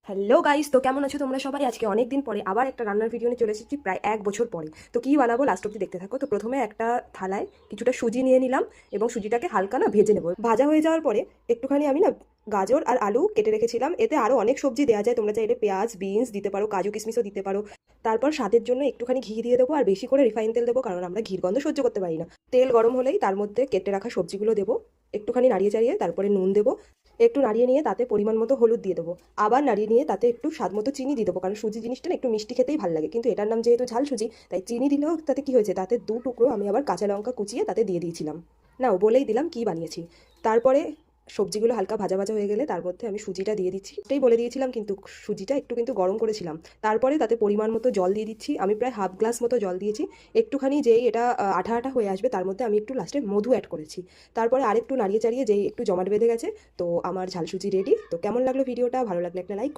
Hello guys, তো কেমন আছো তোমরা সবাই? আজকে অনেক দিন পরে আবার একটা রান্নার ভিডিও নিয়ে চলে এসেছি, প্রায় 1 বছর পরে। তো কি বানাবো লাস্ট অব্দি দেখতে থাকো। তো প্রথমে একটা থালায় কিছুটা সুজি নিয়ে নিলাম এবং সুজিটাকে হালকা না ভেজে নেবো। ভাজা হয়ে যাওয়ার পরে একটুখানি আমি না গাজর আর আলু কেটে রেখেছিলাম। এতে আরও অনেক সবজি দেওয়া যায়, তোমরা চাইলে পেঁয়াজ বিনস দিতে পারো, কাজু কিশমিশও দিতে পারো। তারপর স্বাদের জন্য একটুখানি ঘি দিয়ে দেবো, আর বেশি করে রিফাইন তেল দেবো, কারণ আমরা ঘির গন্ধ সহ্য করতে পারি না। তেল গরম হলেই তার মধ্যে কেটে রাখা সবজিগুলো দেবো, একটুখানি নাড়িয়ে চাড়িয়ে তারপরে নুন দেবো, একটু নাড়িয়ে নিয়ে তাতে পরিমাণ মতো হলুদ দিয়ে দেবো, আবার নাড়িয়ে নিয়ে তাতে একটু স্বাদ মতো চিনি দিয়ে দেবো, কারণ সুজি জিনিসটা না একটু মিষ্টি খেতেই ভালো লাগে, কিন্তু এটার নাম যেহেতু ঝাল সুজি তাই চিনি দিলেও তাতে কি হয়েছে, তাতে 2 টুকরো আমি আবার কাঁচা লঙ্কা কুচিয়ে তাতে দিয়ে দিয়েছিলাম। নাও বলেই দিলাম কি বানিয়েছি। তারপরে সবজিগুলো হালকা ভাজা ভাজা হয়ে গেলে তার মধ্যে আমি সুজিটা দিয়ে দিচ্ছি, এটাই বলে দিয়েছিলাম কিন্তু সুজিটা একটু কিন্তু গরম করেছিলাম। তারপরে তাতে পরিমাণ মতো জল দিয়ে দিচ্ছি, আমি প্রায় হাফ গ্লাস মতো জল দিয়েছি। একটুখানি যেই এটা আঠা আঠা হয়ে আসবে তার মধ্যে আমি একটু লাস্টে মধু অ্যাড করেছি। তারপরে আরেকটু নাড়িয়ে চাড়িয়ে যেই একটু জমাট বেঁধে গেছে, তো আমার ঝাল সুজি রেডি। তো কেমন লাগলো ভিডিওটা? ভালো লাগলে একটা লাইক